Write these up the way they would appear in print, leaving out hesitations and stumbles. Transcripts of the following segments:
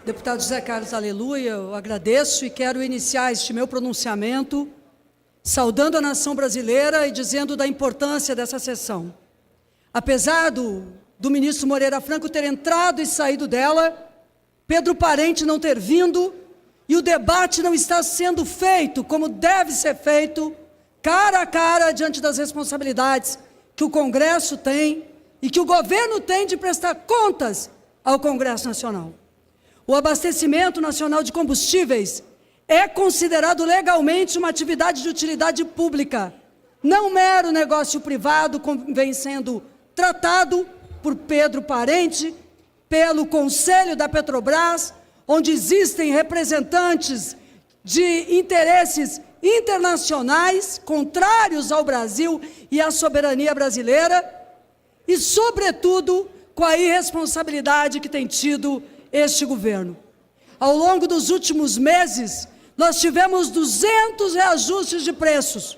Deputado José Carlos Aleluia, eu agradeço e quero iniciar este meu pronunciamento saudando a nação brasileira e dizendo da importância dessa sessão. Apesar do ministro Moreira Franco ter entrado e saído dela, Pedro Parente não ter vindo e o debate não está sendo feito como deve ser feito, cara a cara, diante das responsabilidades que o Congresso tem e que o governo tem de prestar contas ao Congresso Nacional. O abastecimento nacional de combustíveis é considerado legalmente uma atividade de utilidade pública, não mero negócio privado, como vem sendo tratado por Pedro Parente, pelo Conselho da Petrobras, onde existem representantes de interesses internacionais contrários ao Brasil e à soberania brasileira, e, sobretudo, com a irresponsabilidade que tem tido este governo. Ao longo dos últimos meses, nós tivemos 200 reajustes de preços.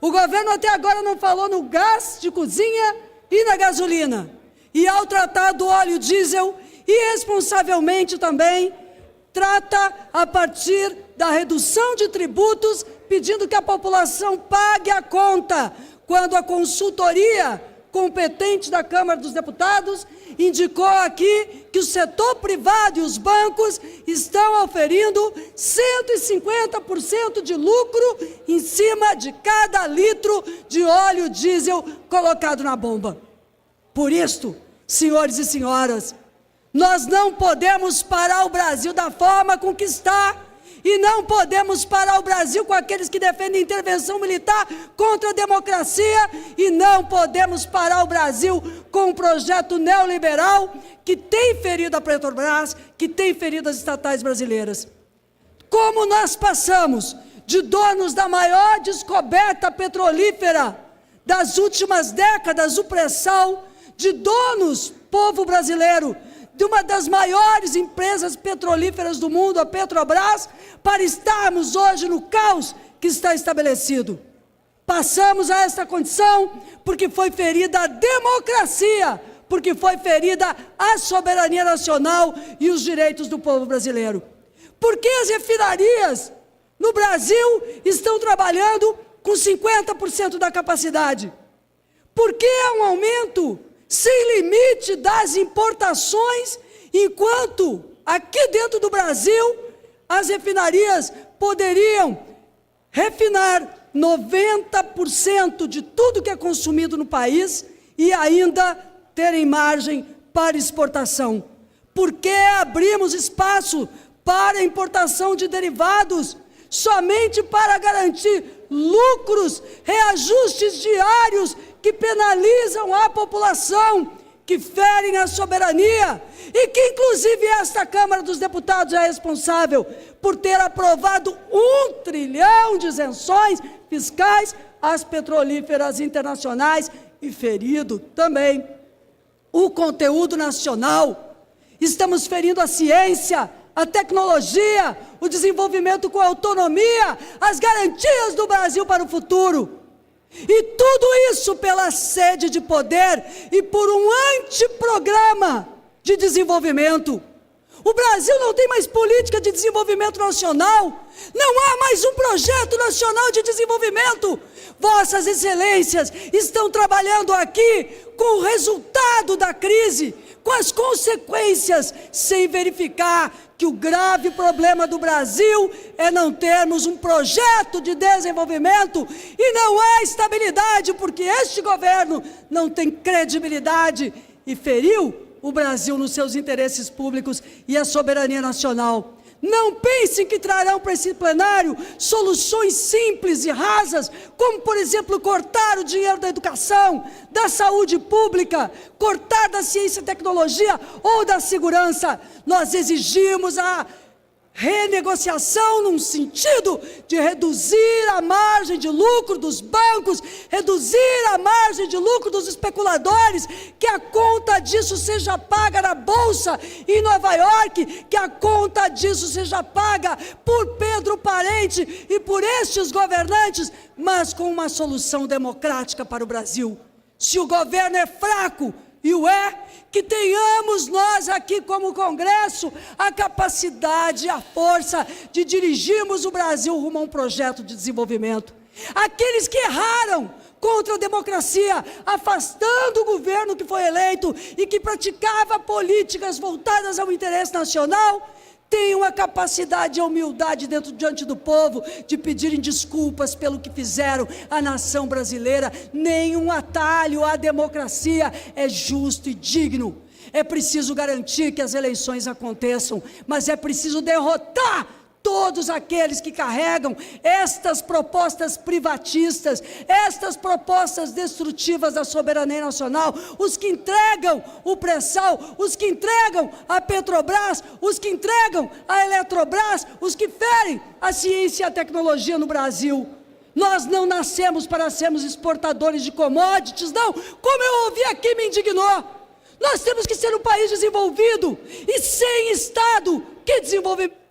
O governo até agora não falou no gás de cozinha e na gasolina. E ao tratar do óleo diesel, irresponsavelmente também, trata a partir da redução de tributos, pedindo que a população pague a conta, quando a consultoria competente da Câmara dos Deputados indicou aqui que o setor privado e os bancos estão oferindo 150% de lucro em cima de cada litro de óleo diesel colocado na bomba. Por isto, senhores e senhoras, nós não podemos parar o Brasil da forma com que está, e não podemos parar o Brasil com aqueles que defendem intervenção militar contra a democracia, e não podemos parar o Brasil com um projeto neoliberal que tem ferido a Petrobras, que tem ferido as estatais brasileiras. Como nós passamos de donos da maior descoberta petrolífera das últimas décadas, o pré-sal, de donos, povo brasileiro, de uma das maiores empresas petrolíferas do mundo, a Petrobras, para estarmos hoje no caos que está estabelecido. Passamos a esta condição porque foi ferida a democracia, porque foi ferida a soberania nacional e os direitos do povo brasileiro. Porque as refinarias no Brasil estão trabalhando com 50% da capacidade? Porque há um aumento sem limite das importações, enquanto aqui dentro do Brasil as refinarias poderiam refinar 90% de tudo que é consumido no país e ainda terem margem para exportação. Por que abrimos espaço para a importação de derivados somente para garantir lucros, reajustes diários que penalizam a população, que ferem a soberania, e que inclusive esta Câmara dos Deputados é responsável por ter aprovado 1 trilhão de isenções fiscais às petrolíferas internacionais e ferido também o conteúdo nacional. Estamos ferindo a ciência, a tecnologia, o desenvolvimento com autonomia, as garantias do Brasil para o futuro. E tudo isso pela sede de poder e por um antiprograma de desenvolvimento. O Brasil não tem mais política de desenvolvimento nacional, não há mais um projeto nacional de desenvolvimento. Vossas Excelências estão trabalhando aqui com o resultado da crise, com as consequências, sem verificar que o grave problema do Brasil é não termos um projeto de desenvolvimento e não há estabilidade, porque este governo não tem credibilidade e feriu o Brasil nos seus interesses públicos e a soberania nacional. Não pensem que trarão para esse plenário soluções simples e rasas, como, por exemplo, cortar o dinheiro da educação, da saúde pública, cortar da ciência e tecnologia ou da segurança. Nós exigimos a renegociação num sentido de reduzir a margem de lucro dos bancos, reduzir a margem de lucro dos especuladores, que a conta disso seja paga na Bolsa em Nova York, que a conta disso seja paga por Pedro Parente e por estes governantes, mas com uma solução democrática para o Brasil. Se o governo é fraco, E o que tenhamos nós aqui como Congresso a capacidade, a força de dirigirmos o Brasil rumo a um projeto de desenvolvimento. Aqueles que erraram contra a democracia, afastando o governo que foi eleito e que praticava políticas voltadas ao interesse nacional, tenham a capacidade e a humildade diante do povo de pedirem desculpas pelo que fizeram à nação brasileira. Nenhum atalho à democracia é justo e digno. É preciso garantir que as eleições aconteçam, mas é preciso derrotar todos aqueles que carregam estas propostas privatistas, estas propostas destrutivas da soberania nacional, os que entregam o pré-sal, os que entregam a Petrobras, os que entregam a Eletrobras, os que ferem a ciência e a tecnologia no Brasil. Nós não nascemos para sermos exportadores de commodities, não, como eu ouvi aqui me indignou. Nós temos que ser um país desenvolvido, e sem Estado, que desenvolvimento?